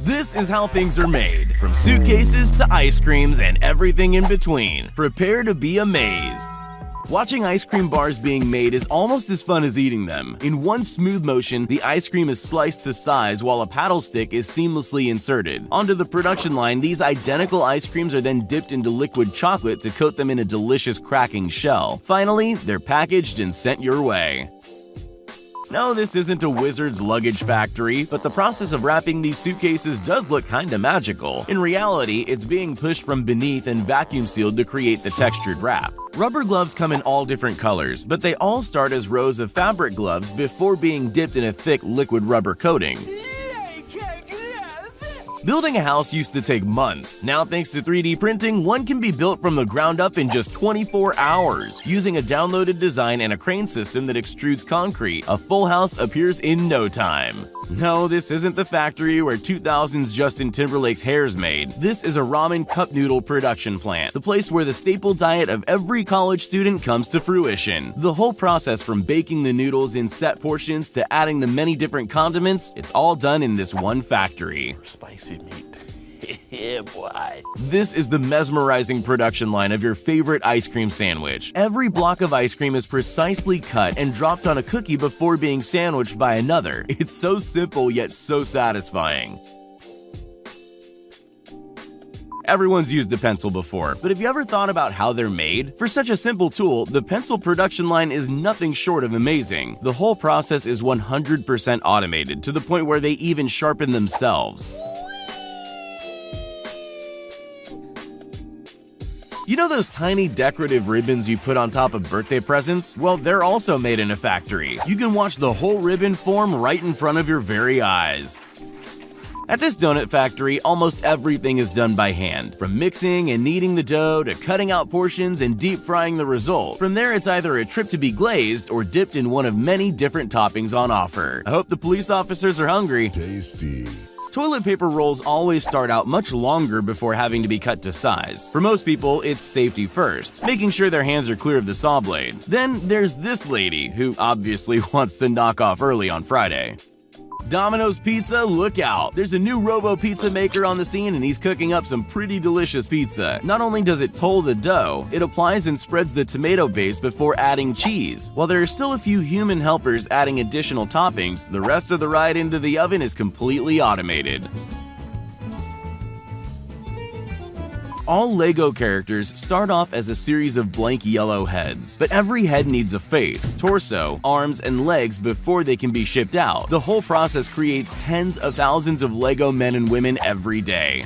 This is how things are made, from suitcases to ice creams and everything in between. Prepare to be amazed. Watching ice cream bars being made is almost as fun as eating them. In one smooth motion, the ice cream is sliced to size while a paddle stick is seamlessly inserted. Onto the production line, these identical ice creams are then dipped into liquid chocolate to coat them in a delicious cracking shell. Finally, they're packaged and sent your way. No, this isn't a wizard's luggage factory, but the process of wrapping these suitcases does look kinda magical. In reality, it's being pushed from beneath and vacuum sealed to create the textured wrap. Rubber gloves come in all different colors, but they all start as rows of fabric gloves before being dipped in a thick liquid rubber coating. Building a house used to take months. Now, thanks to 3D printing, one can be built from the ground up in just 24 hours. Using a downloaded design and a crane system that extrudes concrete, a full house appears in no time. No, this isn't the factory where 2000's Justin Timberlake's hair's made. This is a ramen cup noodle production plant, the place where the staple diet of every college student comes to fruition. The whole process from baking the noodles in set portions to adding the many different condiments, it's all done in this one factory. Spicy meat. Yeah, boy. This is the mesmerizing production line of your favorite ice cream sandwich. Every block of ice cream is precisely cut and dropped on a cookie before being sandwiched by another. It's so simple yet so satisfying. Everyone's used a pencil before, but have you ever thought about how they're made? For such a simple tool, the pencil production line is nothing short of amazing. The whole process is 100% automated, to the point where they even sharpen themselves. You know those tiny decorative ribbons you put on top of birthday presents? Well, they're also made in a factory. You can watch the whole ribbon form right in front of your very eyes. At this donut factory, almost everything is done by hand, from mixing and kneading the dough to cutting out portions and deep frying the result. From there, it's either a trip to be glazed or dipped in one of many different toppings on offer. I hope the police officers are hungry. Tasty. Toilet paper rolls always start out much longer before having to be cut to size. For most people, it's safety first, making sure their hands are clear of the saw blade. Then there's this lady, who obviously wants to knock off early on Friday. Domino's Pizza, look out! There's a new robo-pizza maker on the scene and he's cooking up some pretty delicious pizza. Not only does it toll the dough, it applies and spreads the tomato base before adding cheese. While there are still a few human helpers adding additional toppings, the rest of the ride into the oven is completely automated. All LEGO characters start off as a series of blank yellow heads, but every head needs a face, torso, arms, and legs before they can be shipped out. The whole process creates tens of thousands of LEGO men and women every day.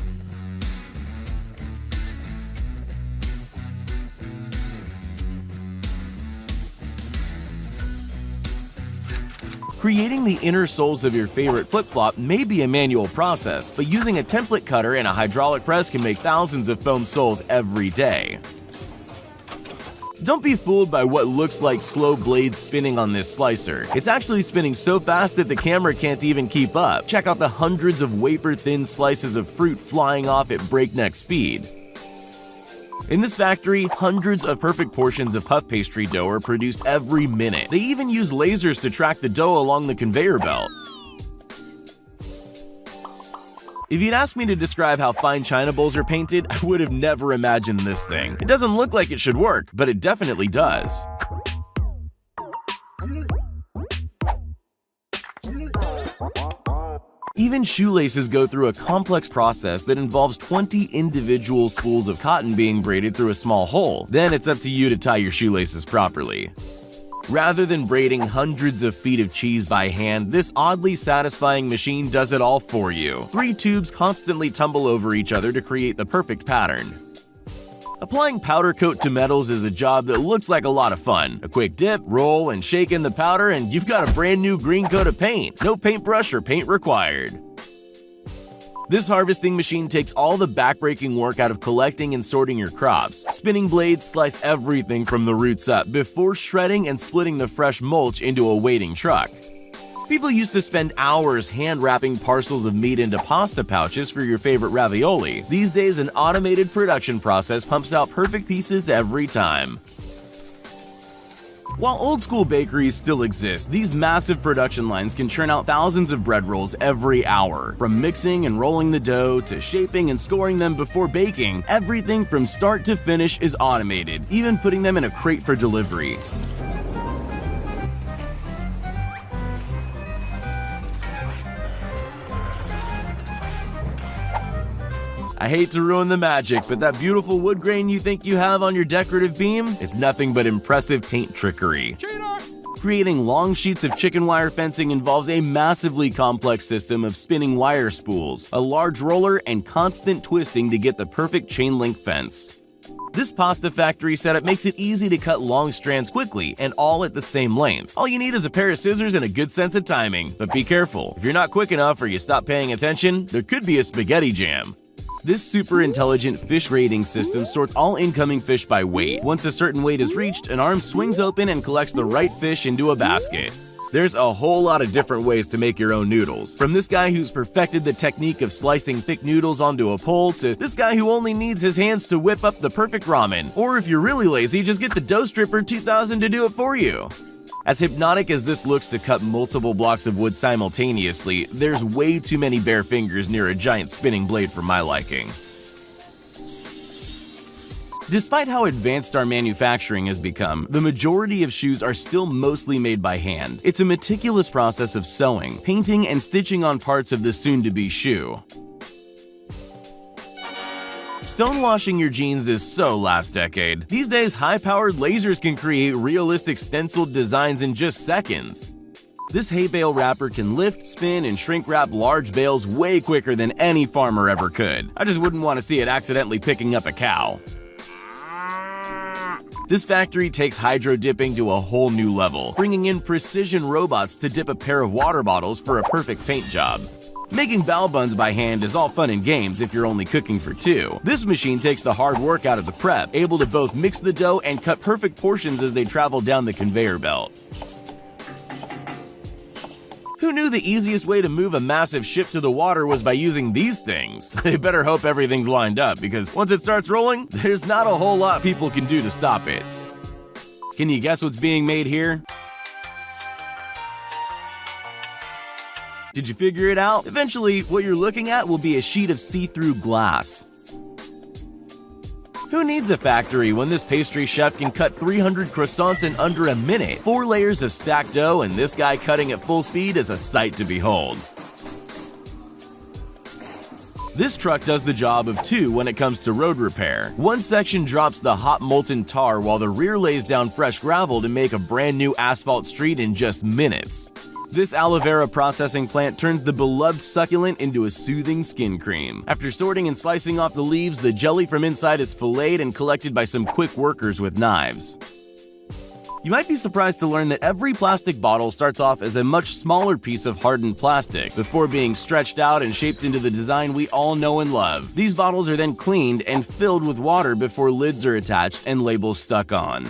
Creating the inner soles of your favorite flip-flop may be a manual process, but using a template cutter and a hydraulic press can make thousands of foam soles every day. Don't be fooled by what looks like slow blades spinning on this slicer. It's actually spinning so fast that the camera can't even keep up. Check out the hundreds of wafer-thin slices of fruit flying off at breakneck speed. In this factory, hundreds of perfect portions of puff pastry dough are produced every minute. They even use lasers to track the dough along the conveyor belt. If you'd asked me to describe how fine china bowls are painted, I would have never imagined this thing. It doesn't look like it should work, but it definitely does. Even shoelaces go through a complex process that involves 20 individual spools of cotton being braided through a small hole. Then it's up to you to tie your shoelaces properly. Rather than braiding hundreds of feet of cheese by hand, this oddly satisfying machine does it all for you. 3 tubes constantly tumble over each other to create the perfect pattern. Applying powder coat to metals is a job that looks like a lot of fun. A quick dip, roll, and shake in the powder and you've got a brand new green coat of paint. No paintbrush or paint required. This harvesting machine takes all the backbreaking work out of collecting and sorting your crops. Spinning blades slice everything from the roots up before shredding and splitting the fresh mulch into a waiting truck. People used to spend hours hand-wrapping parcels of meat into pasta pouches for your favorite ravioli. These days, an automated production process pumps out perfect pieces every time. While old-school bakeries still exist, these massive production lines can churn out thousands of bread rolls every hour. From mixing and rolling the dough to shaping and scoring them before baking, everything from start to finish is automated, even putting them in a crate for delivery. I hate to ruin the magic, but that beautiful wood grain you think you have on your decorative beam? It's nothing but impressive paint trickery. Creating long sheets of chicken wire fencing involves a massively complex system of spinning wire spools, a large roller, and constant twisting to get the perfect chain-link fence. This pasta factory setup makes it easy to cut long strands quickly and all at the same length. All you need is a pair of scissors and a good sense of timing. But be careful, if you're not quick enough or you stop paying attention, there could be a spaghetti jam. This super intelligent fish grading system sorts all incoming fish by weight. Once a certain weight is reached, an arm swings open and collects the right fish into a basket. There's a whole lot of different ways to make your own noodles. From this guy who's perfected the technique of slicing thick noodles onto a pole to this guy who only needs his hands to whip up the perfect ramen. Or if you're really lazy, just get the Dough Stripper 2000 to do it for you. As hypnotic as this looks to cut multiple blocks of wood simultaneously, there's way too many bare fingers near a giant spinning blade for my liking. Despite how advanced our manufacturing has become, the majority of shoes are still mostly made by hand. It's a meticulous process of sewing, painting, and stitching on parts of the soon-to-be shoe. Stonewashing your jeans is so last decade. These days, high-powered lasers can create realistic stenciled designs in just seconds. This hay bale wrapper can lift, spin, and shrink wrap large bales way quicker than any farmer ever could. I just wouldn't want to see it accidentally picking up a cow. This factory takes hydro dipping to a whole new level, bringing in precision robots to dip a pair of water bottles for a perfect paint job. Making bao buns by hand is all fun and games if you're only cooking for two. This machine takes the hard work out of the prep, able to both mix the dough and cut perfect portions as they travel down the conveyor belt. Who knew the easiest way to move a massive ship to the water was by using these things? They better hope everything's lined up, because once it starts rolling, there's not a whole lot people can do to stop it. Can you guess what's being made here? Did you figure it out? Eventually, what you're looking at will be a sheet of see-through glass. Who needs a factory when this pastry chef can cut 300 croissants in under a minute? 4 layers of stacked dough and this guy cutting at full speed is a sight to behold. This truck does the job of 2 when it comes to road repair. One section drops the hot molten tar while the rear lays down fresh gravel to make a brand new asphalt street in just minutes. This aloe vera processing plant turns the beloved succulent into a soothing skin cream. After sorting and slicing off the leaves, the jelly from inside is filleted and collected by some quick workers with knives. You might be surprised to learn that every plastic bottle starts off as a much smaller piece of hardened plastic before being stretched out and shaped into the design we all know and love. These bottles are then cleaned and filled with water before lids are attached and labels stuck on.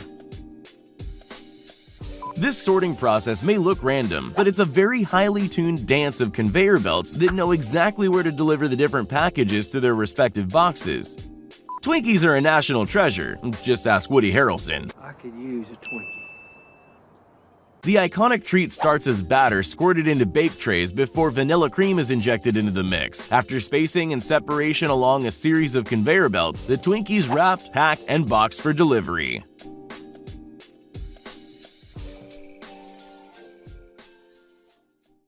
This sorting process may look random, but it's a very highly tuned dance of conveyor belts that know exactly where to deliver the different packages to their respective boxes. Twinkies are a national treasure, just ask Woody Harrelson. I could use a Twinkie. The iconic treat starts as batter squirted into bake trays before vanilla cream is injected into the mix. After spacing and separation along a series of conveyor belts, the Twinkie's wrapped, packed, and boxed for delivery.